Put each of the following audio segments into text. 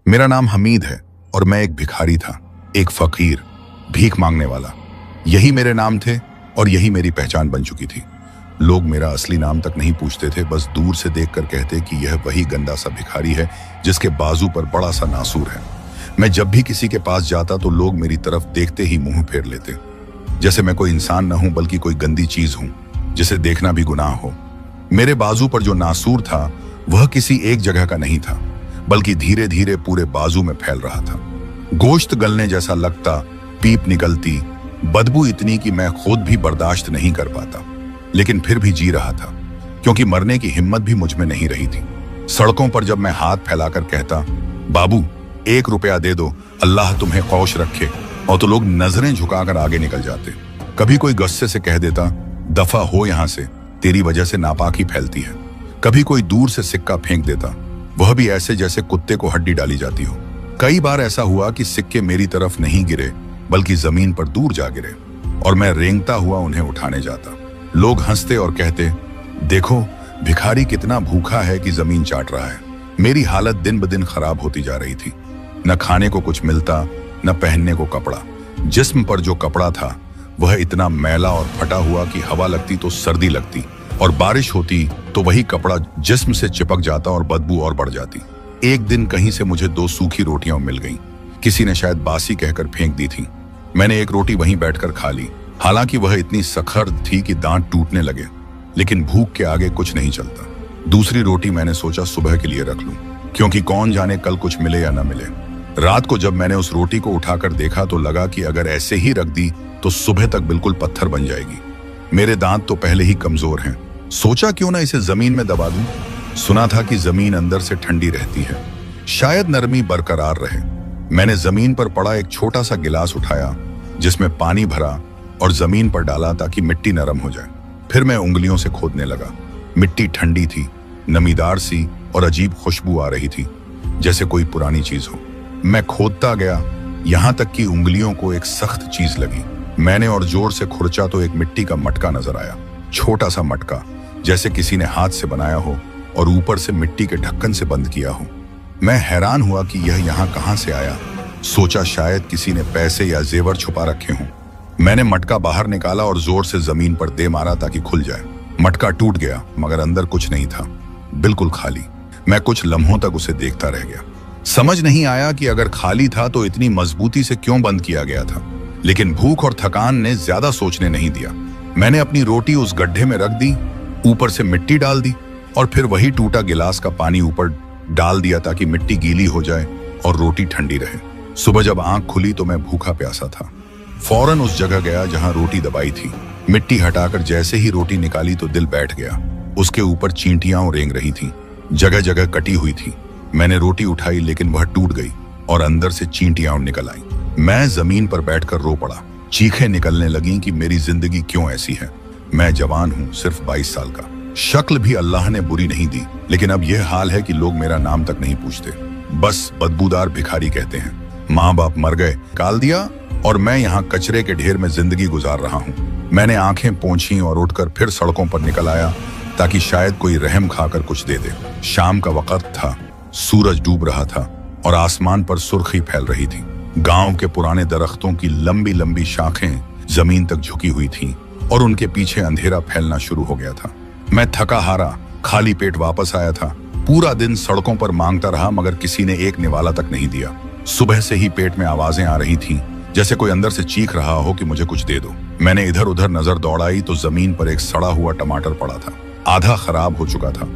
मेरा नाम हमीद है और मैं एक भिखारी था, एक फकीर, भीख मांगने वाला। यही मेरे नाम थे और यही मेरी पहचान बन चुकी थी। लोग मेरा असली नाम तक नहीं पूछते थे, बस दूर से देखकर कहते कि यह वही गंदा सा भिखारी है जिसके बाजू पर बड़ा सा नासूर है। मैं जब भी किसी के पास जाता तो लोग मेरी तरफ देखते ही मुंह फेर लेते, जैसे मैं कोई इंसान न हूं बल्कि कोई गंदी चीज हूं जिसे देखना भी गुनाह हो। मेरे बाजू पर जो नासूर था वह किसी एक जगह का नहीं था, बल्कि धीरे धीरे पूरे बाजू में फैल रहा था। गोश्त गलने जैसा लगता, पीप निकलती, बदबू इतनी कि मैं खुद भी बर्दाश्त नहीं कर पाता, लेकिन फिर भी जी रहा था क्योंकि मरने की हिम्मत भी मुझ में नहीं रही थी। सड़कों पर जब मैं हाथ फैलाकर कहता, बाबू 1 रुपया दे दो, अल्लाह तुम्हें खौश रखे, और तो लोग नजरें झुकाकर आगे निकल जाते। कभी कोई गुस्से से कह देता, दफा हो यहां से, तेरी वजह से नापाकी फैलती है। कभी कोई दूर से सिक्का फेंक देता, वह भी ऐसे जैसे कुत्ते को हड्डी डाली जाती हो। कई बार ऐसा हुआ कि सिक्के मेरी तरफ नहीं गिरे बल्कि जमीन पर दूर जा गिरे और मैं रेंगता हुआ उन्हें उठाने जाता। लोग हंसते और कहते, देखो भिखारी कितना भूखा है कि जमीन चाट रहा है। मेरी हालत दिन ब दिन खराब होती जा रही थी। न खाने को कुछ मिलता, न पहनने को कपड़ा। जिस्म पर जो कपड़ा था वह इतना मैला और फटा हुआ कि हवा लगती तो सर्दी लगती और बारिश होती तो वही कपड़ा जिस्म से चिपक जाता और बदबू और बढ़ जाती। एक दिन कहीं से मुझे 2 सूखी रोटियां मिल गईं। किसी ने शायद बासी कहकर फेंक दी थी। मैंने एक रोटी वहीं बैठकर खा ली। हालांकि वह इतनी सख्त थी कि दांत टूटने लगे, लेकिन भूख के आगे कुछ नहीं चलता। दूसरी रोटी मैंने सोचा सुबह के लिए रख लूं, क्योंकि कौन जाने कल कुछ मिले या न मिले। रात को जब मैंने उस रोटी को उठाकर देखा तो लगा कि अगर ऐसे ही रख दी तो सुबह तक बिल्कुल पत्थर बन जाएगी। मेरे दांत तो पहले ही कमजोर हैं। सोचा क्यों ना इसे जमीन में दबा दूं। सुना था कि जमीन अंदर से ठंडी रहती है, शायद नरमी बरकरार रहे। मैंने जमीन पर पड़ा एक छोटा सा गिलास उठाया, जिसमें पानी भरा और जमीन पर डाला ताकि मिट्टी नरम हो जाए। फिर मैं उंगलियों से खोदने लगा। मिट्टी ठंडी थी, नमीदार सी, और अजीब खुशबू आ रही थी, जैसे कोई पुरानी चीज हो। मैं खोदता गया, यहां तक कि उंगलियों को एक सख्त चीज लगी। मैंने और जोर से खुरचा तो एक मिट्टी का मटका नजर आया, छोटा सा मटका, जैसे किसी ने हाथ से बनाया हो और ऊपर से मिट्टी के ढक्कन से बंद किया हो। मैं हैरान हुआ कि यह यहाँ कहाँ से आया। सोचा शायद किसी ने पैसे या जेवर छुपा रखे हों। मैंने मटका बाहर निकाला और जोर से जमीन पर दे मारा ताकि खुल जाए। मटका टूट गया, मगर अंदर कुछ नहीं था, बिल्कुल खाली। मैं कुछ लम्हों तक उसे देखता रह गया। समझ नहीं आया कि अगर खाली था तो इतनी मजबूती से क्यों बंद किया गया था, लेकिन भूख और थकान ने ज्यादा सोचने नहीं दिया। मैंने अपनी रोटी उस गड्ढे में रख दी, ऊपर से मिट्टी डाल दी और फिर वही टूटा गिलास का पानी ऊपर डाल दिया ताकि मिट्टी गीली हो जाए और रोटी ठंडी रहे। सुबह जब आंख खुली तो मैं भूखा प्यासा था। फौरन उस जगह गया जहां रोटी दबाई थी। मिट्टी हटाकर जैसे ही रोटी निकाली तो दिल बैठ गया। उसके ऊपर चींटियां रेंग रही थीं, जगह जगह कटी हुई थी। मैंने रोटी उठाई, लेकिन वह टूट गई और अंदर से चींटियां निकल आई। मैं जमीन पर बैठकर रो पड़ा। चीखें निकलने लगीं कि मेरी जिंदगी क्यों ऐसी है। मैं जवान हूं, सिर्फ 22 साल का। शक्ल भी अल्लाह ने बुरी नहीं दी, लेकिन अब यह हाल है कि लोग मेरा नाम तक नहीं पूछते, बस बदबूदार भिखारी कहते हैं। माँ बाप मर गए, निकाल दिया, और मैं यहाँ कचरे के ढेर में जिंदगी गुजार रहा हूँ। मैंने आंखें पोंछी और उठकर फिर सड़कों पर निकल आया ताकि शायद कोई रहम खाकर कुछ दे दे। शाम का वक्त था, सूरज डूब रहा था और आसमान पर सुर्खी फैल रही थी। गांव के पुराने दरख्तों की लंबी लंबी शाखें जमीन तक झुकी हुई थीं और उनके पीछे अंधेरा फैलना शुरू हो गया था। मैं थका हारा खाली पेट वापस आया था। पूरा दिन सड़कों पर मांगता रहा, मगर किसी ने एक निवाला तक नहीं दिया। सुबह से ही पेट में आवाजें आ रही थीं, जैसे कोई अंदर से चीख रहा हो कि मुझे कुछ दे दो। मैंने इधर उधर नजर दौड़ाई तो जमीन पर एक सड़ा हुआ टमाटर पड़ा था। आधा खराब हो चुका था।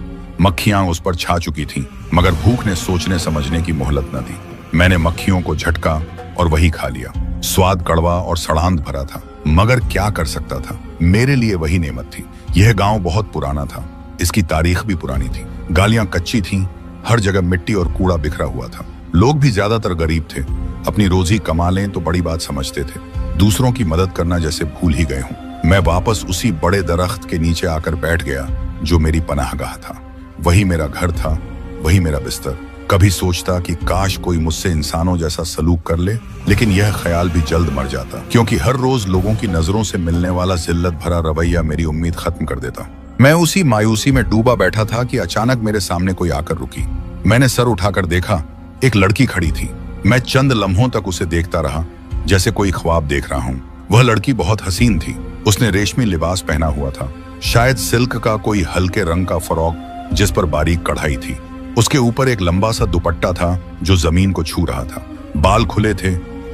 मक्खियां उस पर छा चुकी थीं, मगर भूख ने सोचने समझने की मोहलत न दी। मैंने मक्खियों को झटका और वही खा लिया। स्वाद कड़वा और सड़ांध भरा था, मगर क्या कर सकता था। मेरे लिए वही नेमत थी। यह गांव बहुत पुराना था, इसकी तारीख भी पुरानी थी। गालियां कच्ची थीं, हर जगह मिट्टी और कूड़ा बिखरा हुआ था। लोग भी ज्यादातर गरीब थे। अपनी रोजी कमा लें तो बड़ी बात समझते थे, दूसरों की मदद करना जैसे भूल ही गए हों। मैं वापस उसी बड़े दरख्त के नीचे आकर बैठ गया जो मेरी पनाहगाह था। वही मेरा घर था, वही मेरा बिस्तर। कभी सोचता कि काश कोई मुझसे इंसानों जैसा सलूक कर ले, लेकिन यह ख्याल भी जल्द मर जाता, क्योंकि हर रोज लोगों की नजरों से मिलने वाला जिल्लत भरा रवैया मेरी उम्मीद खत्म कर देता। मैं उसी मायूसी में डूबा बैठा था कि अचानक मेरे सामने कोई आकर रुकी। मैंने सर उठाकर देखा एक लड़की खड़ी थी। मैं चंद लम्हों तक उसे देखता रहा, जैसे कोई ख्वाब देख रहा हूं। वह लड़की बहुत हसीन थी। उसने रेशमी लिबास पहना हुआ था, शायद सिल्क का कोई हल्के रंग का फ्रॉक जिस पर बारीक कढ़ाई थी। उसके ऊपर एक लंबा सा दुपट्टा था जो जमीन को छू रहा था। बाल खुले थे,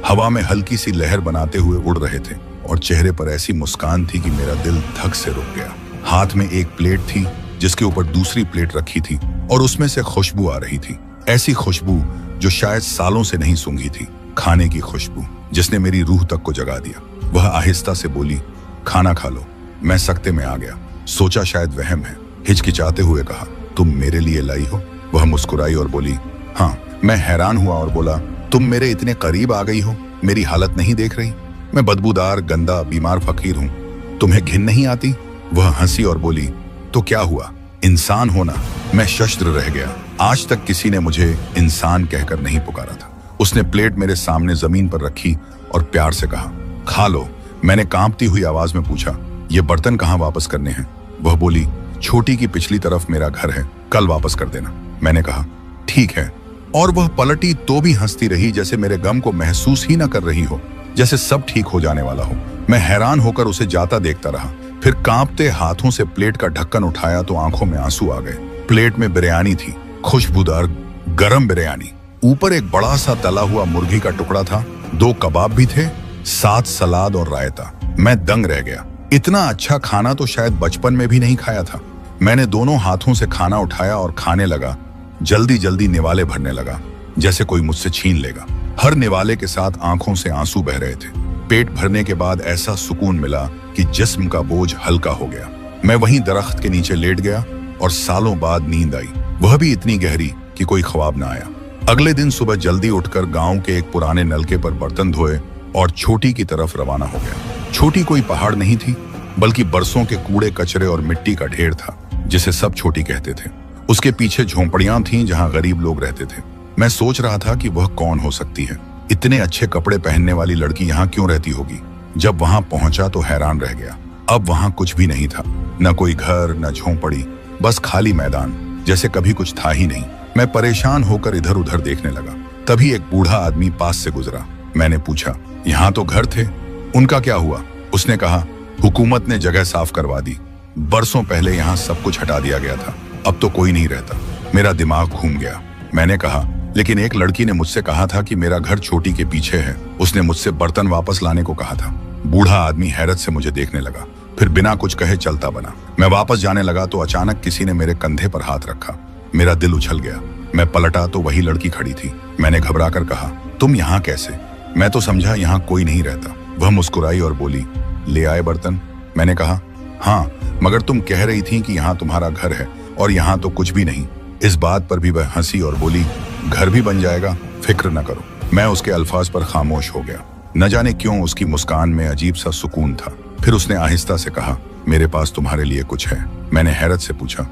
हवा में हल्की सी लहर बनाते हुए उड़ रहे थे और चेहरे पर ऐसी मुस्कान थी कि मेरा दिल धक से रुक गया। हाथ में एक प्लेट थी जिसके ऊपर दूसरी प्लेट रखी थी और उसमें से खुशबू आ रही थी, ऐसी खुशबू जो शायद सालों से नहीं सूंघी थी। खाने की खुशबू जिसने मेरी रूह तक को जगा दिया। वह आहिस्ता से बोली, खाना खा लो। मैं सकते में आ गया, सोचा शायद वहम है। हिचकिचाते हुए कहा, तुम मेरे लिए लाई हो? वह मुस्कुराई और बोली, हाँ। मैं हैरान हुआ और बोला, तुम मेरे इतने करीब आ गई हो, मेरी हालत नहीं देख रही? मैं बदबूदार, गंदा, बीमार फकीर हूँ, तुम्हें घिन नहीं आती? वह हंसी और बोली, तो क्या हुआ, इंसान होना। मैं शस्त्र रह गया। आज तक किसी ने मुझे इंसान कहकर नहीं पुकारा था। उसने प्लेट मेरे सामने जमीन पर रखी और प्यार से कहा, खा लो। मैंने कांपती हुई आवाज में पूछा, ये बर्तन कहाँ वापस करने हैं? वह बोली, छोटी की पिछली तरफ मेरा घर है, कल वापस कर देना। मैंने कहा, ठीक है। और वह पलटी तो भी हंसती रही, जैसे मेरे गम को महसूस ही ना कर रही हो, जैसे सब ठीक हो जाने वाला हो। मैं हैरान होकर उसे जाता देखता रहा, फिर कांपते हाथों से प्लेट का ढक्कन उठाया तो आंखों में आंसू आ गए। प्लेट में बिरयानी थी, खुशबूदार गरम बिरयानी। ऊपर एक बड़ा सा तला हुआ मुर्गी का टुकड़ा था, 2 कबाब भी थे, साथ सलाद और रायता। मैं दंग रह गया। इतना अच्छा खाना तो शायद बचपन में भी नहीं खाया था। मैंने दोनों हाथों से खाना उठाया और खाने लगा। जल्दी जल्दी निवाले भरने लगा, जैसे कोई मुझसे छीन लेगा। हर निवाले के साथ आंखों से आंसू बह रहे थे। पेट भरने के बाद ऐसा सुकून मिला कि जिस्म का बोझ हल्का हो गया। मैं वहीं दरख्त के नीचे लेट गया और सालों बाद नींद आई, वह भी इतनी गहरी कि कोई ख्वाब ना आया। अगले दिन सुबह जल्दी उठकर गांव के एक पुराने नलके पर बर्तन धोए और छोटी की तरफ रवाना हो गया। छोटी कोई पहाड़ नहीं थी, बल्कि बरसों के कूड़े कचरे और मिट्टी का ढेर था, जिसे सब छोटी कहते थे। उसके पीछे झोंपड़ियां थीं जहां गरीब लोग रहते थे। मैं सोच रहा था कि वह कौन हो सकती है, इतने अच्छे कपड़े पहनने वाली लड़की यहाँ क्यों रहती होगी। जब वहां पहुंचा तो हैरान रह गया। अब वहां कुछ भी नहीं था, न कोई घर, न झोंपड़ी, बस खाली मैदान, जैसे कभी कुछ था ही नहीं। मैं परेशान होकर इधर उधर देखने लगा। तभी एक बूढ़ा आदमी पास से गुजरा। मैंने पूछा, यहाँ तो घर थे, उनका क्या हुआ? उसने कहा, हुकूमत ने जगह साफ करवा दी। बरसों पहले यहाँ सब कुछ हटा दिया गया था, अब तो कोई नहीं रहता। मेरा दिमाग घूम गया। मैंने कहा, लेकिन एक लड़की ने मुझसे कहा था कि मेरा घर छोटी के पीछे है। उसने मुझसे बर्तन वापस लाने को कहा था। बूढ़ा आदमी हैरत से मुझे देखने लगा, फिर बिना कुछ कहे चलता बना। मैं वापस जाने लगा तो अचानक किसी ने मेरे कंधे पर हाथ रखा। मेरा दिल उछल गया। मैं पलटा तो वही लड़की खड़ी थी। मैंने घबरा कर कहा, तुम यहाँ कैसे? मैं तो समझा यहाँ कोई नहीं रहता। वह मुस्कुराई और बोली, ले आए बर्तन? मैंने कहा, हाँ, मगर तुम कह रही थी कि यहाँ तुम्हारा घर है और यहाँ तो कुछ भी नहीं। इस बात पर भी वह हंसी और बोली, घर भी बन जाएगा, फिक्र न करो। मैं उसके अल्फाज पर खामोश हो गया। न जाने क्यों उसकी मुस्कान में अजीब सा सुकून था। फिर उसने आहिस्ता से कहा, मेरे पास तुम्हारे लिए कुछ है। मैंने हैरत से पूछा,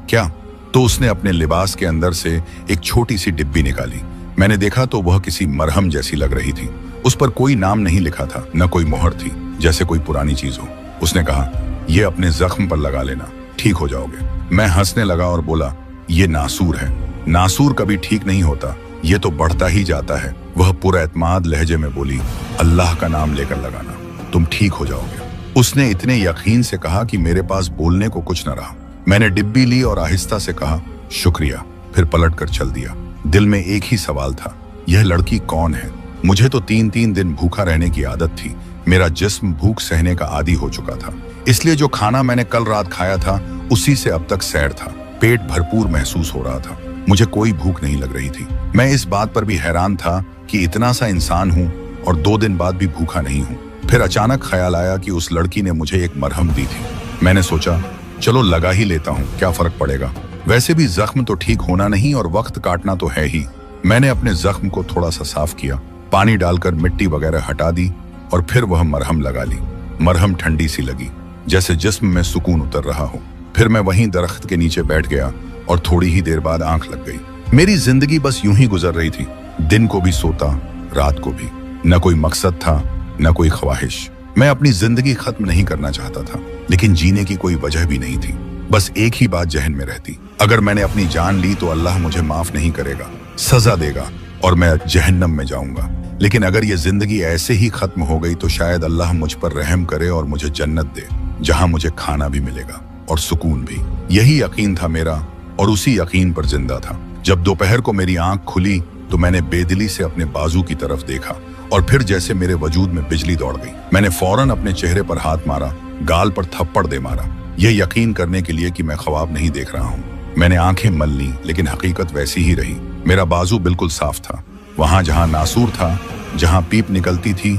क्या? तो उसने अपने लिबास के अंदर से एक छोटी सी डिब्बी निकाली। मैंने देखा तो वह किसी मरहम जैसी लग रही थी। उस पर कोई नाम नहीं लिखा था, न कोई मोहर थी, जैसे कोई पुरानी चीज हो। उसने कहा, यह अपने जख्म पर लगा लेना, ठीक हो जाओगे। मैं हंसने लगा और बोला, ये नासूर है। नासूर कभी ठीक नहीं होता, ये तो बढ़ता ही जाता है। वह पुरएतमाद लहजे में बोली, अल्लाह का नाम लेकर लगाना, तुम ठीक हो जाओगे। उसने इतने यकीन से कहा कि मेरे पास बोलने को कुछ न रहा। मैंने डिब्बी ली और आहिस्ता से कहा, शुक्रिया, फिर पलट कर चल दिया। दिल में एक ही सवाल था, यह लड़की कौन है? मुझे तो 3-3 दिन भूखा रहने की आदत थी। मेरा जिस्म भूख सहने का आदी हो चुका था, इसलिए जो खाना मैंने कल रात खाया था उसी से अब तक सैर था। पेट भरपूर महसूस हो रहा था, मुझे कोई भूख नहीं लग रही थी। मैं इस बात पर भी हैरान था कि इतना सा इंसान हूँ और 2 दिन बाद भी भूखा नहीं हूँ। फिर अचानक ख्याल आया कि उस लड़की ने मुझे एक मरहम दी थी। मैंने सोचा, चलो लगा ही लेता हूँ, क्या फर्क पड़ेगा। वैसे भी जख्म तो ठीक होना नहीं और वक्त काटना तो है ही। मैंने अपने जख्म को थोड़ा सा साफ किया, पानी डालकर मिट्टी वगैरह हटा दी और फिर वह मरहम लगा ली। मरहम ठंडी सी लगी, जैसे जिस्म में सुकून उतर रहा हो। फिर मैं वहीं दरख्त के नीचे बैठ गया और थोड़ी ही देर बाद आंख लग गई। मेरी जिंदगी बस यूं ही गुजर रही थी, दिन को भी सोता, रात को भी। न कोई मकसद था, न कोई ख्वाहिश। मैं अपनी जिंदगी खत्म नहीं करना चाहता था, लेकिन जीने की कोई वजह भी नहीं थी। बस एक ही बात जहन में रहती, अगर मैंने अपनी जान ली तो अल्लाह मुझे माफ नहीं करेगा, सजा देगा। और मैं जहन्नम में जाऊंगा। लेकिन अगर ये जिंदगी ऐसे ही खत्म हो गई तो शायद अल्लाह मुझ पर रहम करे और मुझे जन्नत दे, जहां मुझे खाना भी मिलेगा और सुकून भी। यही यकीन था मेरा और उसी यकीन पर जिंदा था। जब दोपहर को मेरी आंख खुली तो मैंने बेदिली से अपने बाजू की तरफ देखा और फिर जैसे मेरे वजूद में बिजली दौड़ गई। मैंने फौरन अपने चेहरे पर हाथ मारा, गाल पर थप्पड़ दे मारा, यह यकीन करने के लिए कि मैं ख्वाब नहीं देख रहा हूँ। मैंने आंखें मल ली लेकिन हकीकत वैसी ही रही। मेरा बाजू बिल्कुल साफ था। वहां जहां नासूर था, जहां पीप निकलती थी,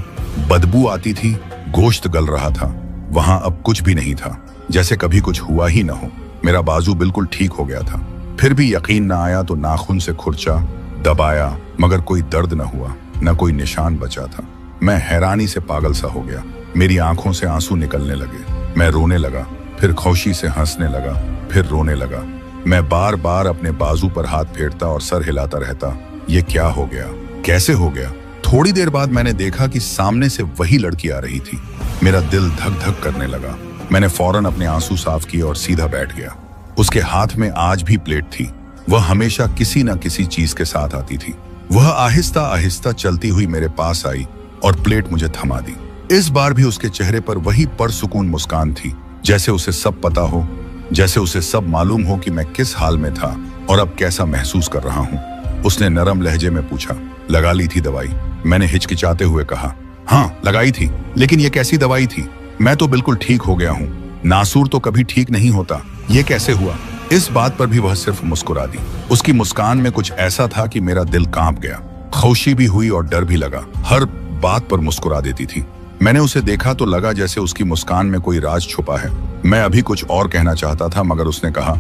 बदबू आती थी, गोश्त गल रहा था, वहां अब कुछ भी नहीं था, जैसे कभी कुछ हुआ ही न हो। मेरा बाजू बिल्कुल ठीक हो गया था। फिर भी यकीन न आया तो नाखून से खुरचा, दबाया, मगर कोई दर्द न हुआ, न कोई निशान बचा था। मैं हैरानी से पागल सा हो गया। मेरी आंखों से आंसू निकलने लगे। मैं रोने लगा, फिर खौशी से हंसने लगा, फिर रोने लगा। मैं बार बार अपने बाजू पर हाथ फेरता और सर हिलाता रहता। ये क्या हो गया, कैसे हो गया? थोड़ी देर बाद मैंने देखा कि सामने से वही लड़की आ रही थी। मेरा दिल धक धक करने लगा। मैंने फौरन अपने आंसू साफ किए और सीधा बैठ गया। उसके हाथ में आज भी प्लेट थी। वह हमेशा किसी न किसी चीज के साथ आती थी। वह आहिस्ता आहिस्ता चलती हुई मेरे पास आई और प्लेट मुझे थमा दी। इस बार भी उसके चेहरे पर वही परसुकून मुस्कान थी, जैसे उसे सब पता हो, जैसे उसे सब मालूम हो कि मैं किस हाल में था और अब कैसा महसूस कर रहा हूँ। उसने नरम लहजे में पूछा, लगा ली थी दवाई? मैंने हिचकिचाते हुए कहा, हाँ लगाई थी। लेकिन ये कैसी दवाई थी? मैं तो बिल्कुल ठीक हो गया हूँ। नासूर तो कभी ठीक नहीं होता, ये कैसे हुआ? इस बात पर भी वह सिर्फ मुस्कुरा दी। उसकी मुस्कान में कुछ ऐसा था कि मेरा दिल कांप गया। खुशी भी हुई और डर भी लगा। हर बात पर मुस्कुरा देती थी। मैंने उसे देखा तो लगा जैसे उसकी मुस्कान में कोई राज छुपा है। मैं अभी कुछ और कहना चाहता था मगर उसने कहा,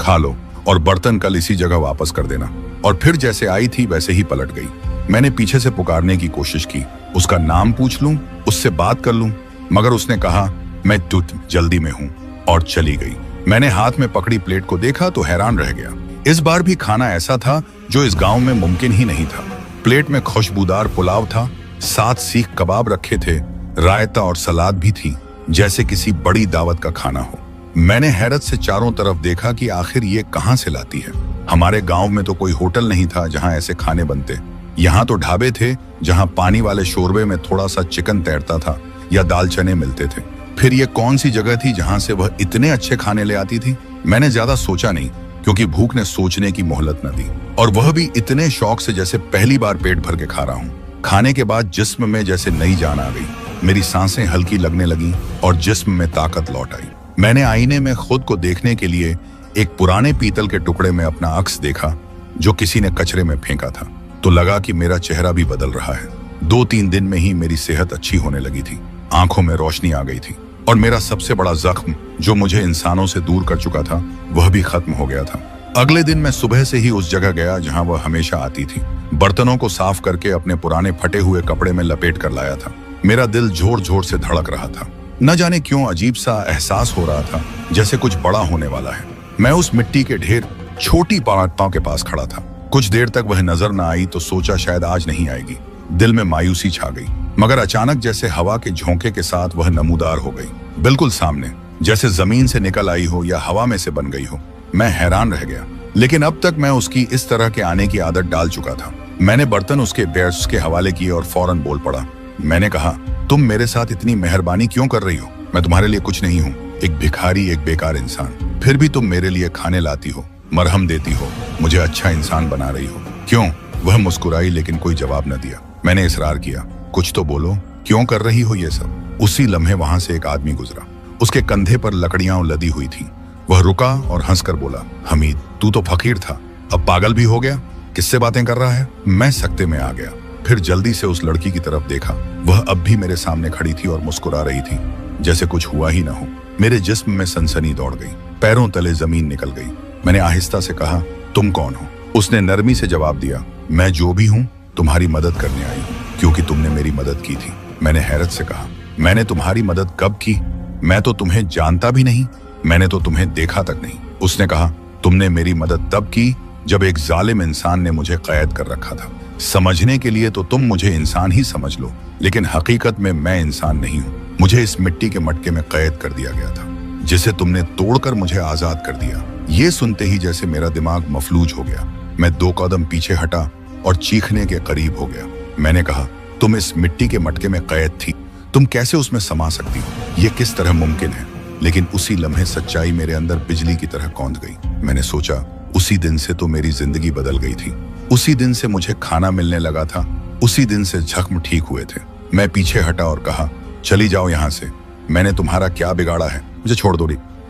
खा लो और बर्तन कल इसी जगह वापस कर देना। और फिर जैसे आई थी वैसे ही पलट गई। मैंने पीछे से पुकारने की कोशिश की, उसका नाम पूछ लूं, उससे बात कर लूं, मगर उसने कहा, मैं जल्दी में हूं, और चली गई। मैंने हाथ में पकड़ी प्लेट को देखा तो हैरान रह गया। इस बार भी खाना ऐसा था जो इस गांव में मुमकिन ही नहीं था। प्लेट में खुशबूदार पुलाव था, 7 सीख कबाब रखे थे, रायता और सलाद भी थी, जैसे किसी बड़ी दावत का खाना हो। मैंने हैरत से चारों तरफ देखा कि आखिर ये कहां से लाती है। हमारे गांव में तो कोई होटल नहीं था जहां ऐसे खाने बनते। यहाँ तो ढाबे थे जहां पानी वाले शोरबे में थोड़ा सा चिकन तैरता था या दाल चने मिलते थे। फिर ये कौन सी जगह थी जहां से वह इतने अच्छे खाने ले आती थी? मैंने ज्यादा सोचा नहीं, क्योंकि भूख ने सोचने की मोहलत न दी, और वह भी इतने शौक से जैसे पहली बार पेट भर के खा रहा हूँ। खाने के बाद जिस्म में जैसे नई जान आ गई। मेरी सांसें हल्की लगने लगी और जिस्म में ताकत लौट आई। मैंने आईने में खुद को देखने के लिए एक पुराने पीतल के टुकड़े में अपना अक्स देखा जो किसी ने कचरे में फेंका था। तो लगा कि मेरा चेहरा भी बदल रहा है। 2-3 दिन में ही मेरी सेहत अच्छी होने लगी थी। आंखों में रोशनी आ गई थी और मेरा सबसे बड़ा जख्म जो मुझे इंसानों से दूर कर चुका था वह भी खत्म हो गया था। अगले दिन मैं सुबह से ही उस जगह गया जहां वह हमेशा आती थी। बर्तनों को साफ करके अपने पुराने फटे हुए कपड़े में लपेट कर लाया था। मेरा दिल जोर जोर से धड़क रहा था। न जाने क्यों अजीब सा एहसास हो रहा था, जैसे कुछ बड़ा होने वाला है। मैं उस मिट्टी के ढेर छोटी पाव के पास खड़ा था। कुछ देर तक वह नजर न आई तो सोचा शायद आज नहीं आएगी। दिल में मायूसी छा गई, मगर अचानक जैसे हवा के झोंके के साथ वह नमूदार हो गई, बिल्कुल सामने, जैसे जमीन से निकल आई हो या हवा में से बन गई हो। मैं हैरान रह गया, लेकिन अब तक मैं उसकी इस तरह के आने की आदत डाल चुका था। मैंने बर्तन उसके बेर्स के हवाले किए और फौरन बोल पड़ा। मैंने कहा, तुम मेरे साथ इतनी मेहरबानी क्यों कर रही हो? मैं तुम्हारे लिए कुछ नहीं हूँ, एक भिखारी, एक बेकार इंसान। फिर भी तुम मेरे लिए खाने लाती हो, मरहम देती हो, मुझे अच्छा इंसान बना रही हो। क्यों? वह मुस्कुराई लेकिन कोई जवाब न दिया। मैंने इसरार किया, कुछ तो बोलो, क्यों कर रही हो ये सब? उसी लम्हे वहां से एक आदमी गुजरा। उसके कंधे पर लकड़ियां लदी हुई थी। वह रुका और हंसकर बोला, हमीद, तू तो फकीर था, अब पागल भी हो गया? किससे बातें कर रहा है? मैं सकते में आ गया। फिर जल्दी से उस लड़की की तरफ देखा। वह अब भी मेरे सामने खड़ी थी और मुस्कुरा रही थी, जैसे कुछ हुआ ही न हो। मेरे जिस्म में सनसनी दौड़ गई, पैरों तले जमीन निकल गई। मैंने आहिस्ता से कहा, तुम कौन हो? उसने नरमी से जवाब दिया, मैं जो भी हूँ तुम्हारी मदद करने आई हूँ, क्योंकि तुमने मेरी मदद की थी। मैंने हैरत से कहा, मैंने तुम्हारी मदद कब की? मैं तो तुम्हें जानता भी नहीं, मैंने तो तुम्हें देखा तक नहीं। उसने कहा, तुमने मेरी मदद तब की जब एक जालिम इंसान ने मुझे कैद कर रखा था। समझने के लिए तो तुम मुझे इंसान ही समझ लो, लेकिन हकीकत में मैं इंसान नहीं हूँ। मुझे इस मिट्टी के मटके में कैद कर दिया गया था, जिसे तुमने तोड़कर मुझे आजाद कर दिया। ये सुनते ही जैसे मेरा दिमाग मफलूज हो गया। मैं 2 कदम पीछे हटा और चीखने के करीब हो गया। मैंने कहा, तुम इस मिट्टी के मटके में कैद थी, तुम कैसे उसमें समा सकती हो? ये किस तरह मुमकिन है? लेकिन उसी लम्हे सच्चाई मेरे अंदर बिजली की तरह कौंध गई। मैंने सोचा, उसी दिन से तो मेरी जिंदगी बदल गई थी। उसी दिन से मुझे खाना मिलने लगा था, उसी दिन से जख्म ठीक हुए थे। मैं पीछे हटा और कहा, चली जाओ यहाँ से, मैंने तुम्हारा क्या बिगाड़ा है, मुझे छोड़ दो।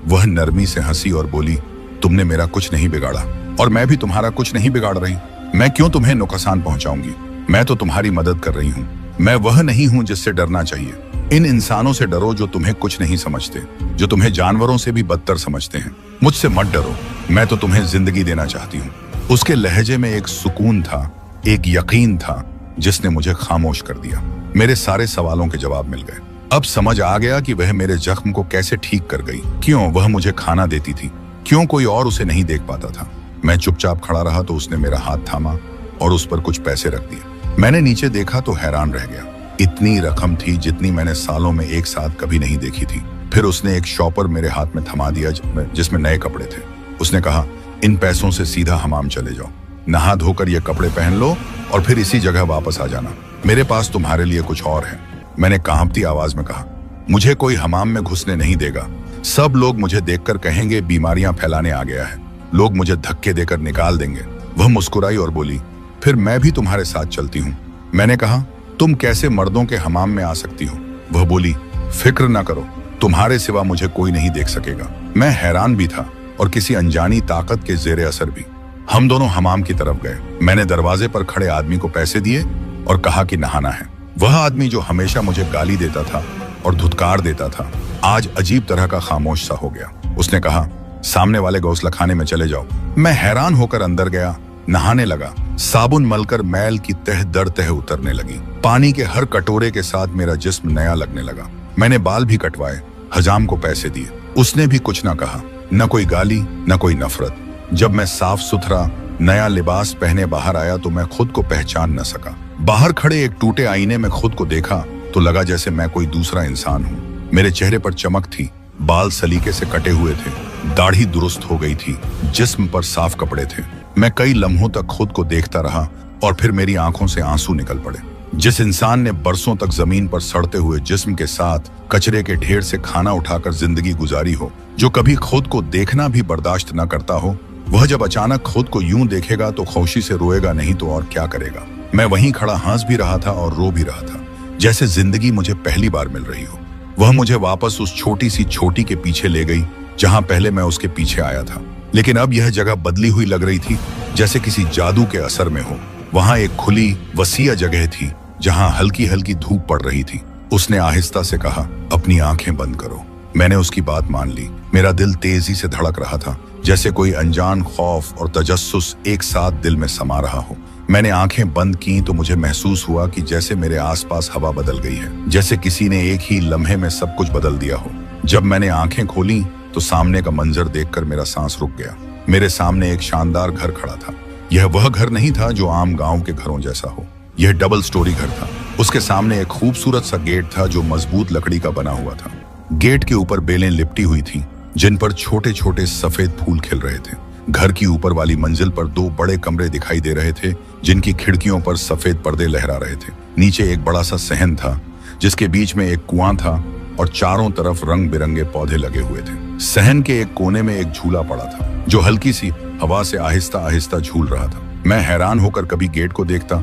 वह नरमी से हंसी और बोली, तुमने मेरा कुछ नहीं बिगाड़ा और मैं भी तुम्हारा कुछ नहीं बिगाड़ रही। मैं क्यों तुम्हें नुकसान पहुंचाऊंगी? मैं तो तुम्हारी मदद कर रही हूँ। मैं वह नहीं हूँ जिससे डरना चाहिए। इन इंसानों से डरो जो तुम्हें कुछ नहीं समझते, जो तुम्हें जानवरों से भी बदतर समझते हैं। मुझसे मत डरो, मैं तो तुम्हें जिंदगी देना चाहती हूँ। उसके लहजे में एक सुकून था, एक यकीन था जिसने मुझे खामोश कर दिया। मेरे सारे सवालों के जवाब मिल गए। अब समझ आ गया कि वह मेरे जख्म को कैसे ठीक कर गई। क्यों वह मुझे खाना देती थी, क्यों कोई और उसे नहीं देख पाता था। मैं चुपचाप खड़ा रहा तो उसने मेरा हाथ थामा और उस पर कुछ पैसे रख दिए। मैंने नीचे देखा तो हैरान रह गया। इतनी रकम थी जितनी मैंने सालों में एक साथ कभी नहीं देखी थी। फिर उसने एक शॉपर मेरे हाथ में थमा दिया जिसमें नए कपड़े थे। उसने कहा, इन पैसों से सीधा हमाम चले जाओ, नहा धोकर ये कपड़े पहन लो और फिर इसी जगह वापस आ जाना। मेरे पास तुम्हारे लिए कुछ और है। मैंने कांपती आवाज में कहा, मुझे कोई हमाम में घुसने नहीं देगा। सब लोग मुझे देखकर कहेंगे बीमारियां फैलाने आ गया है। लोग मुझे धक्के देकर निकाल देंगे। वह मुस्कुराई और बोली, फिर मैं भी तुम्हारे साथ चलती हूँ। मैंने कहा, तुम कैसे मर्दों के हमाम में आ सकती हो? वह बोली, फिक्र ना करो, तुम्हारे सिवा मुझे कोई नहीं देख सकेगा। मैं हैरान भी था और किसी अनजानी ताकत के जेरे असर भी। हम दोनों हमाम की तरफ गए। मैंने दरवाजे पर खड़े आदमी को पैसे दिए और कहा कि नहाना है। वह आदमी जो हमेशा मुझे गाली देता था और धुतकार देता था, आज अजीब तरह का खामोश सा हो गया। उसने कहा, सामने वाले गौसलखाने में चले जाओ। मैं हैरान होकर अंदर गया, नहाने लगा। साबुन मलकर मैल की तह दर तह उतरने लगी। पानी के हर कटोरे के साथ मेरा जिस्म नया लगने लगा। मैंने बाल भी कटवाए, हजाम को पैसे दिए। उसने भी कुछ ना कहा, न कोई गाली न कोई नफरत। जब मैं साफ सुथरा नया लिबास पहने बाहर आया तो मैं खुद को पहचान न सका। बाहर खड़े एक टूटे आईने में खुद को देखा तो लगा जैसे मैं कोई दूसरा इंसान हूँ। मेरे चेहरे पर चमक थी, बाल सलीके से कटे हुए थे, दाढ़ी दुरुस्त हो गई थी, जिस्म पर साफ कपड़े थे। मैं कई लम्हों तक खुद को देखता रहा और फिर मेरी आंखों से आंसू निकल पड़े। जिस इंसान ने बरसों तक जमीन पर सड़ते हुए जिस्म के साथ कचरे के ढेर से खाना उठाकर जिंदगी गुजारी हो, जो कभी खुद को देखना भी बर्दाश्त न करता हो, वह जब अचानक खुद को यूं देखेगा तो खौशी से रोएगा नहीं तो और क्या करेगा। मैं वहीं खड़ा हंस भी रहा था और रो भी रहा था, जैसे जिंदगी मुझे पहली बार मिल रही हो। वह मुझे वापस उस छोटी सी छोटी के पीछे ले गई जहां पहले मैं उसके पीछे आया था। लेकिन अब यह जगह बदली हुई लग रही थी, जैसे किसी जादू के असर में हो। वहां एक खुली वसीया जगह थी जहां हल्की हल्की धूप पड़ रही थी। उसने आहिस्ता से कहा, अपनी आंखें बंद करो। मैंने उसकी बात मान ली। मेरा दिल तेजी से धड़क रहा था, जैसे कोई अनजान खौफ और तजस्सुस एक साथ दिल में समा रहा हो। मैंने आंखें बंद की तो मुझे महसूस हुआ कि जैसे मेरे आसपास हवा बदल गई है, जैसे किसी ने एक ही लम्हे में सब कुछ बदल दिया हो। जब मैंने आंखें खोली तो सामने का मंजर देखकर मेरा सांस रुक गया। मेरे सामने एक शानदार घर खड़ा था। यह वह घर नहीं था जो आम गांव के घरों जैसा हो। यह डबल स्टोरी घर था। उसके सामने एक खूबसूरत सा गेट था जो मजबूत लकड़ी का बना हुआ था। गेट के ऊपर बेलें लिपटी हुई थीं, जिन पर छोटे छोटे सफेद फूल खिल रहे थे। घर की ऊपर वाली मंजिल पर 2 बड़े कमरे दिखाई दे रहे थे, जिनकी खिड़कियों पर सफेद पर्दे लहरा रहे थे। नीचे एक बड़ा सा सहन था, जिसके बीच में एक कुआं था और चारों तरफ रंग बिरंगे पौधे लगे हुए थे। सहन के एक कोने में एक झूला पड़ा था, जो हल्की सी हवा से आहिस्ता आहिस्ता झूल रहा था। मैं हैरान होकर कभी गेट को देखता,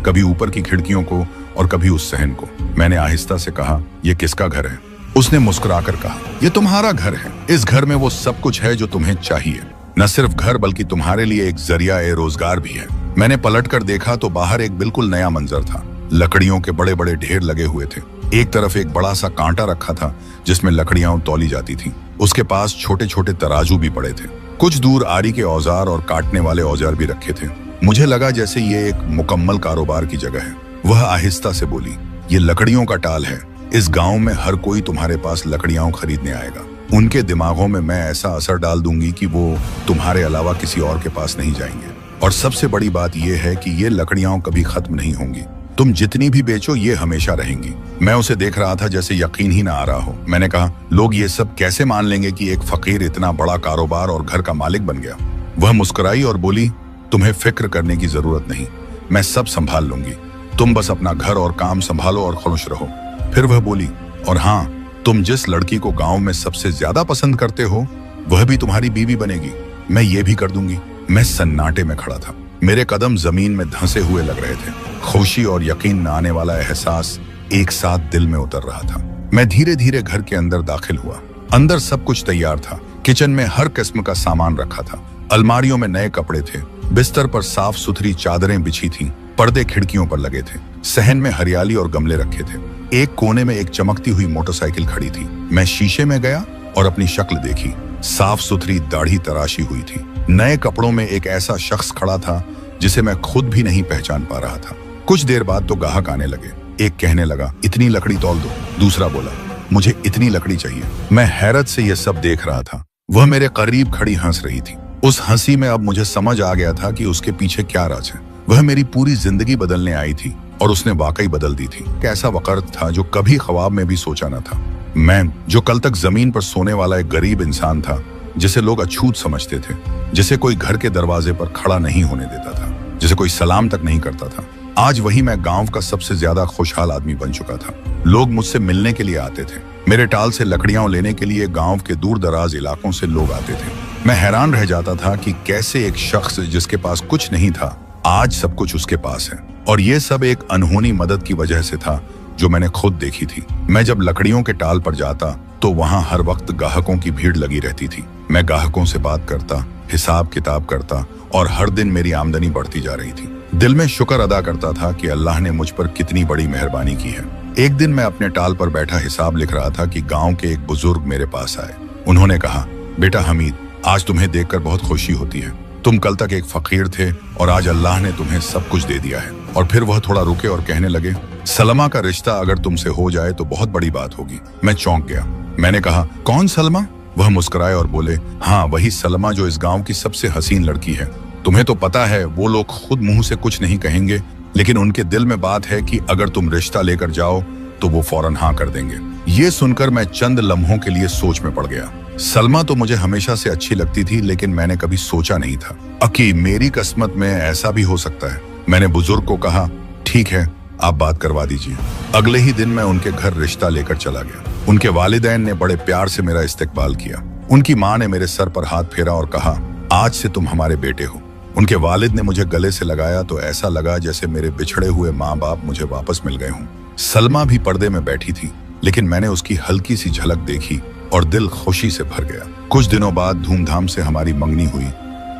कभी ऊपर की खिड़कियों को और कभी उस सहन को। मैंने आहिस्ता से कहा, यह किसका घर है? उसने मुस्कुराकर कहा, यह तुम्हारा घर है। इस घर में वो सब कुछ है जो तुम्हें चाहिए। न सिर्फ घर बल्कि तुम्हारे लिए एक जरिया ए रोजगार भी है। मैंने पलटकर देखा तो बाहर एक बिल्कुल नया मंजर था। लकड़ियों के बड़े बड़े ढेर लगे हुए थे। एक तरफ एक बड़ा सा कांटा रखा था जिसमें लकड़ियां तौली जाती थीं। उसके पास छोटे छोटे तराजू भी पड़े थे। कुछ दूर आरी के औजार और काटने वाले औजार भी रखे थे। मुझे लगा जैसे ये एक मुकम्मल कारोबार की जगह है। वह आहिस्ता से बोली, ये लकड़ियों का टाल है। इस गांव में हर कोई तुम्हारे पास लकड़ियां खरीदने आएगा। उनके दिमागों में मैं ऐसा असर डाल दूंगी कि वो तुम्हारे अलावा किसी और के पास नहीं जाएंगे। और सबसे बड़ी बात यह है कि ये लकड़ियां कभी खत्म नहीं होंगी। तुम जितनी भी बेचो ये हमेशा रहेंगी। मैं उसे देख रहा था जैसे यकीन ही ना आ रहा हो। मैंने कहा, लोग ये सब कैसे मान लेंगे कि एक फकीर इतना बड़ा कारोबार और घर का मालिक बन गया? वह मुस्कुराई और बोली, तुम्हें फिक्र करने की जरूरत नहीं। मैं सब संभाल लूंगी, तुम बस अपना घर और काम संभालो और खुश रहो। फिर वह बोली, और हाँ, तुम जिस लड़की को गांव में सबसे ज्यादा पसंद करते हो वह भी तुम्हारी बीवी बनेगी। मैं ये भी कर दूंगी। मैं सन्नाटे में खड़ा था, मेरे कदम जमीन में धंसे हुए लग रहे थे। खुशी और यकीन न आने वाला एहसास एक साथ दिल में उतर रहा था। मैं धीरे धीरे घर के अंदर दाखिल हुआ। अंदर सब कुछ तैयार था। किचन में हर किस्म का सामान रखा था। अलमारियों में नए कपड़े थे, बिस्तर पर साफ सुथरी चादरें बिछी थीं, पर्दे खिड़कियों पर लगे थे, सहन में हरियाली और गमले रखे थे। एक कोने में एक चमकती हुई मोटरसाइकिल खड़ी थी। मैं शीशे में गया और अपनी शक्ल देखी। साफ सुथरी दाढ़ी तराशी हुई थी। नए कपड़ों में एक ऐसा शख्स खड़ा था जिसे मैं खुद भी नहीं पहचान पा रहा था। कुछ देर बाद तो ग्राहक आने लगे। एक कहने लगा, इतनी लकड़ी तौल दो। दूसरा बोला, मुझे इतनी लकड़ी चाहिए। मैं हैरत से यह सब देख रहा था। वह मेरे करीब खड़ी हंस रही थी। उस हंसी में अब मुझे समझ आ गया था कि उसके पीछे क्या राज है। वह मेरी पूरी जिंदगी बदलने आई थी और उसने वाकई बदल दी थी। कैसा वक्त था जो कभी ख्वाब में भी सोचा न था। मैं, जो कल तक जमीन पर सोने वाला एक गरीब इंसान था, जिसे लोग अछूत समझते थे, जिसे कोई घर के दरवाजे पर खड़ा नहीं होने देता था, जिसे कोई सलाम तक नहीं करता था, आज वही मैं गांव का सबसे ज्यादा खुशहाल आदमी बन चुका था। लोग मुझसे मिलने के लिए आते थे। मेरे टाल से लकड़ियां लेने के लिए गांव के दूर दराज इलाकों से लोग आते थे। मैं हैरान रह जाता था कि कैसे एक शख्स जिसके पास कुछ नहीं था, आज सब कुछ उसके पास है। और ये सब एक अनहोनी मदद की वजह से था जो मैंने खुद देखी थी। मैं जब लकड़ियों के टाल पर जाता तो वहां हर वक्त ग्राहकों की भीड़ लगी रहती थी। मैं ग्राहकों से बात करता, हिसाब किताब करता और हर दिन मेरी आमदनी बढ़ती जा रही थी। दिल में शुक्र अदा करता था कि अल्लाह ने मुझ पर कितनी बड़ी मेहरबानी की है। एक दिन मैं अपने टाल पर बैठा हिसाब लिख रहा था कि गांव के एक बुजुर्ग मेरे पास आए। उन्होंने कहा, बेटा हमीद, आज तुम्हें देखकर बहुत खुशी होती है। तुम कल तक एक फकीर थे और आज अल्लाह ने तुम्हें सब कुछ दे दिया है। और फिर वह थोड़ा रुके और कहने लगे, सलमा का रिश्ता अगर तुमसे हो जाए तो बहुत बड़ी बात होगी। मैं चौंक गया। मैंने कहा, कौन सलमा? वह मुस्कुराए और बोले, हाँ, वही सलमा जो इस गांव की सबसे हसीन लड़की है। तुम्हें तो पता है वो लोग खुद मुंह से कुछ नहीं कहेंगे, लेकिन उनके दिल में बात है कि अगर तुम रिश्ता लेकर जाओ तो वो फौरन हाँ कर देंगे। ये सुनकर मैं चंद लम्हों के लिए सोच में पड़ गया। सलमा तो मुझे हमेशा से अच्छी लगती थी, लेकिन मैंने कभी सोचा नहीं था कि मेरी किस्मत में ऐसा भी हो सकता है। मैंने बुजुर्ग को कहा, ठीक है, आप बात करवा दीजिए। अगले ही दिन मैं उनके घर रिश्ता लेकर चला गया। उनके वालिदैन ने बड़े प्यार से मेरा इस्तकबाल किया। उनकी माँ ने मेरे सर पर हाथ फेरा और कहा, आज से तुम हमारे बेटे हो। उनके वालिद ने मुझे गले से लगाया तो ऐसा लगा जैसे मेरे बिछड़े हुए माँ बाप मुझे वापस मिल गए हों। सलमा भी पर्दे में बैठी थी, लेकिन मैंने उसकी हल्की सी झलक देखी और दिल खुशी से भर गया। कुछ दिनों बाद धूमधाम से हमारी मंगनी हुई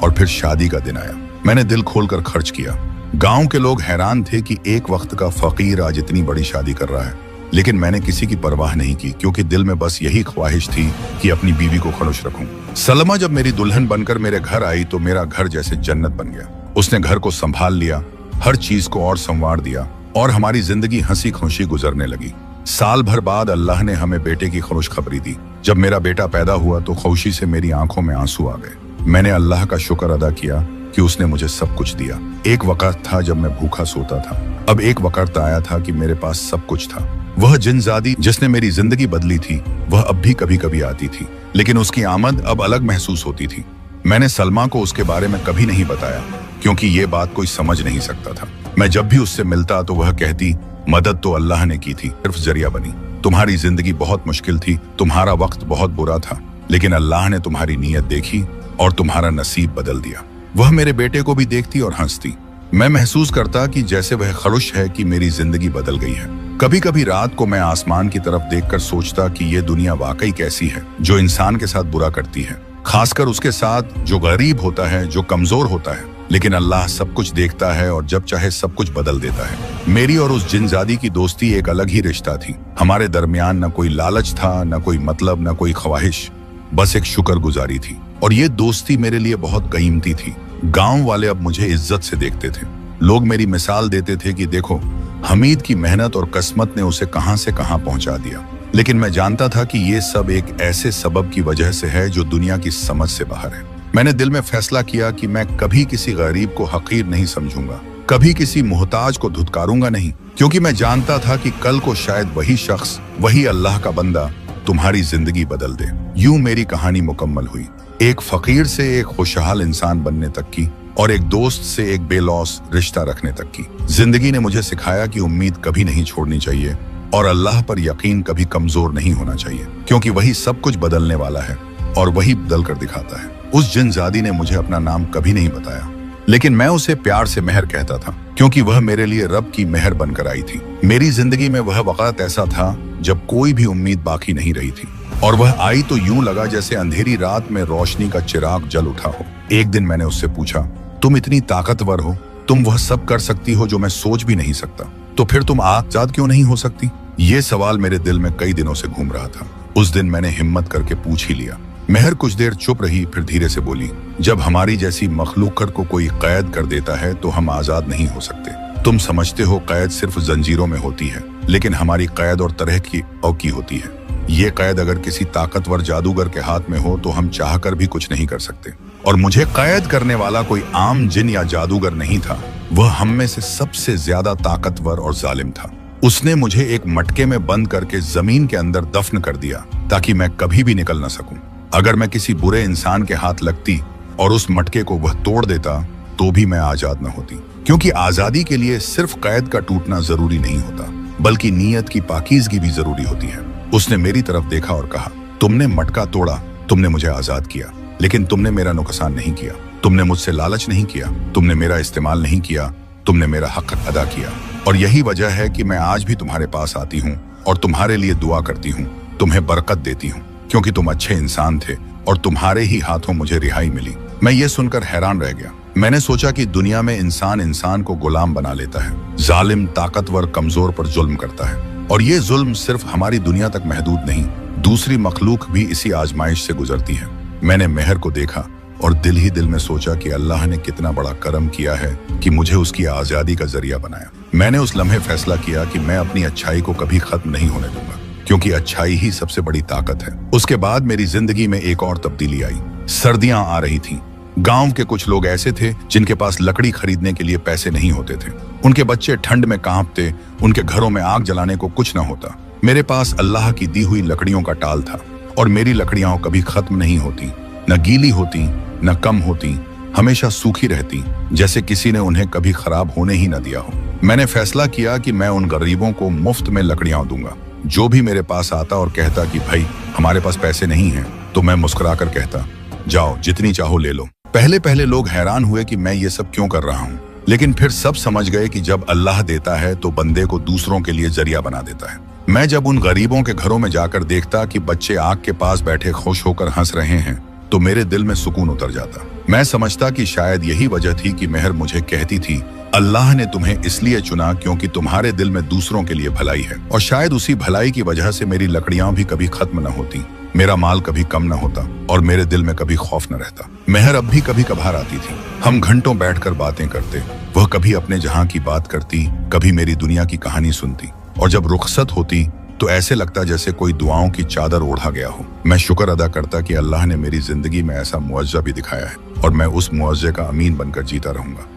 और फिर शादी का दिन आया। मैंने दिल खोलकर खर्च किया। गांव के लोग हैरान थे कि एक वक्त का फकीर आज इतनी बड़ी शादी कर रहा है, लेकिन मैंने किसी की परवाह नहीं की, क्योंकि दिल में बस यही ख्वाहिश थी कि अपनी बीवी को खुश रखूं। सलमा जब मेरी दुल्हन बनकर मेरे घर आई तो मेरा घर जैसे जन्नत बन गया। उसने घर को संभाल लिया, हर चीज को और संवार दिया और हमारी जिंदगी हंसी खुशी गुजरने लगी। साल भर बाद अल्लाह ने हमें बेटे की खुशखबरी दी। जब मेरा बेटा पैदा हुआ तो खुशी से मेरी आंखों में आंसू आ गए। मैंने अल्लाह का शुक्र अदा किया कि उसने मुझे सब कुछ दिया। एक वक्त था जब मैं भूखा सोता था, अब एक वक्त आया था कि मेरे पास सब कुछ था। वह जिनजादी जिसने मेरी जिंदगी बदली थी, वह अब भी कभी कभी आती थी, लेकिन उसकी आमद अब अलग महसूस होती थी। मैंने सलमा को उसके बारे में कभी नहीं बताया, क्योंकि ये बात कोई समझ नहीं सकता था। मैं जब भी उससे मिलता तो वह कहती, मदद तो अल्लाह ने की थी, सिर्फ जरिया बनी। तुम्हारी जिंदगी बहुत मुश्किल थी, तुम्हारा वक्त बहुत बुरा था, लेकिन अल्लाह ने तुम्हारी नीयत देखी और तुम्हारा नसीब बदल दिया। वह मेरे बेटे को भी देखती और हंसती। मैं महसूस करता कि जैसे वह खुश है कि मेरी जिंदगी बदल गई है। कभी कभी रात को मैं आसमान की तरफ देखकर सोचता कि ये दुनिया वाकई कैसी है, जो इंसान के साथ बुरा करती है, खासकर उसके साथ जो गरीब होता है, जो कमजोर होता है। लेकिन अल्लाह सब कुछ देखता है और जब चाहे सब कुछ बदल देता है। मेरी और उस जिनजादी की दोस्ती एक अलग ही रिश्ता थी। हमारे दरमियान न कोई लालच था, न कोई मतलब, न कोई ख्वाहिश, बस एक शुक्रगुजारी थी। और ये दोस्ती मेरे लिए बहुत कीमती थी। गांव वाले अब मुझे इज्जत से देखते थे। लोग मेरी मिसाल देते थे कि देखो, हमीद की मेहनत और किस्मत ने उसे कहां से कहां पहुंचा दिया। लेकिन मैं जानता था कि ये सब एक ऐसे सबब की वजह से है जो दुनिया की समझ से बाहर है। मैंने दिल में फैसला किया कि मैं कभी किसी गरीब को हकीर नहीं समझूंगा, कभी किसी मोहताज को धुतकारूंगा नहीं, क्योंकि मैं जानता था कि कल को शायद वही शख्स, वही अल्लाह का बंदा तुम्हारी जिंदगी बदल दे। यूं मेरी कहानी मुकम्मल हुई, एक फकीर से एक खुशहाल इंसान बनने तक की। और एक दोस्त से एक बेलौस रिश्ता रखने तक की। जिंदगी ने मुझे सिखाया कि उम्मीद कभी नहीं छोड़नी चाहिए और अल्लाह पर यकीन कभी कमजोर नहीं होना चाहिए, क्योंकि वही सब कुछ बदलने वाला है और वही बदल कर दिखाता है। उस जिनजादी ने मुझे अपना नाम कभी नहीं बताया, लेकिन मैं उसे प्यार से मेहर कहता था, क्योंकि वह मेरे लिए रब की मेहर बनकर आई थी। मेरी जिंदगी में वह वक्त ऐसा था जब कोई भी उम्मीद बाकी नहीं रही थी, और वह आई तो यूं लगा जैसे अंधेरी रात में रोशनी का चिराग जल उठा हो। एक दिन मैंने उससे पूछा, तुम इतनी ताकतवर हो, तुम वह सब कर सकती हो जो मैं सोच भी नहीं सकता, तो फिर तुम आजाद क्यों नहीं हो सकती? ये सवाल मेरे दिल में कई दिनों से घूम रहा था। उस दिन मैंने हिम्मत करके पूछ ही लिया। मेहर कुछ देर चुप रही, फिर धीरे से बोली, जब हमारी जैसी मखलूकत को कोई कैद कर देता है तो हम आजाद नहीं हो सकते। तुम समझते हो कैद सिर्फ जंजीरों में होती है, लेकिन हमारी कैद और तरह की होती है। ये कैद अगर किसी ताकतवर जादूगर के हाथ में हो तो हम चाहकर भी कुछ नहीं कर सकते। और मुझे कैद करने वाला कोई आम जिन या जादूगर नहीं था, वह हम में से सबसे ज्यादा ताकतवर और जालिम था। उसने मुझे एक मटके में बंद करके जमीन के अंदर दफन कर दिया ताकि मैं कभी भी निकल न सकूं। अगर मैं किसी बुरे इंसान के हाथ लगती और उस मटके को वह तोड़ देता तो भी मैं आजाद न होती, क्योंकि आजादी के लिए सिर्फ कैद का टूटना जरूरी नहीं होता, बल्कि नीयत की पाकीज़गी भी जरूरी होती है। उसने मेरी तरफ देखा और कहा, तुमने मटका तोड़ा, तुमने मुझे आजाद किया, लेकिन तुमने मेरा नुकसान नहीं किया। तुमने मुझसे लालच नहीं किया, तुमने मेरा इस्तेमाल नहीं किया, तुमने मेरा हक अदा किया। और यही वजह है कि मैं आज भी तुम्हारे पास आती हूँ और तुम्हारे लिए दुआ करती हूँ, तुम्हें बरकत देती हूँ, क्योंकि तुम अच्छे इंसान थे और तुम्हारे ही हाथों मुझे रिहाई मिली। मैं ये सुनकर हैरान रह गया। मैंने सोचा कि दुनिया में इंसान इंसान को गुलाम बना लेता है, जालिम ताकतवर कमजोर पर जुल्म करता है, और ये जुल्म सिर्फ हमारी दुनिया तक महदूद नहीं, दूसरी मखलूक भी इसी आजमाइश से गुजरती है। मैंने मेहर को देखा और दिल ही दिल में सोचा कि अल्लाह ने कितना बड़ा करम किया है कि मुझे उसकी आजादी का जरिया बनाया। मैंने उस लम्हे फैसला किया कि मैं अपनी अच्छाई को कभी खत्म नहीं होने दूंगा, क्योंकि अच्छाई ही सबसे बड़ी ताकत है। उसके बाद मेरी जिंदगी में एक और तब्दीली आई। सर्दियां आ रही थीं। गांव के कुछ लोग ऐसे थे जिनके पास लकड़ी खरीदने के लिए पैसे नहीं होते थे। उनके बच्चे ठंड में कांपते, उनके घरों में आग जलाने को कुछ न होता। मेरे पास अल्लाह की दी हुई लकड़ियों का टाल था, और मेरी लकड़ियां कभी खत्म नहीं होती, न गीली होती न कम होती, हमेशा सूखी रहती, जैसे किसी ने उन्हें कभी खराब होने ही न दिया हो। मैंने फैसला किया कि मैं उन गरीबों को मुफ्त में लकड़ियां दूंगा। जो भी मेरे पास आता और कहता कि भाई हमारे पास पैसे नहीं हैं, तो मैं मुस्कुराकर कहता, जाओ जितनी चाहो ले लो। पहले पहले लोग हैरान हुए कि मैं ये सब क्यों कर रहा हूँ, लेकिन फिर सब समझ गए कि जब अल्लाह देता है तो बंदे को दूसरों के लिए जरिया बना देता है। मैं जब उन गरीबों के घरों में जाकर देखता कि बच्चे आग के पास बैठे खुश होकर हंस रहे हैं, तो मेरे दिल में सुकून उतर जाता। मैं समझता कि शायद यही वजह थी कि मेहर मुझे कहती थी, अल्लाह ने तुम्हें इसलिए चुना क्योंकि तुम्हारे दिल में दूसरों के लिए भलाई है। और शायद उसी भलाई की वजह से मेरी लकड़ियां भी कभी खत्म न होती, मेरा माल कभी कम न होता, और मेरे दिल में कभी खौफ न रहता। मेहर अब भी कभी कभार आती थी। हम घंटों बैठकर बातें करते। वह कभी अपने जहां की बात करती, कभी मेरी दुनिया की कहानी सुनती, और जब रुखसत होती तो ऐसे लगता जैसे कोई दुआओं की चादर ओढ़ा गया हो। मैं शुक्र अदा करता कि अल्लाह ने मेरी जिंदगी में ऐसा मुआवजा भी दिखाया है, और मैं उस मुआवजे का अमीन बनकर जीता रहूंगा।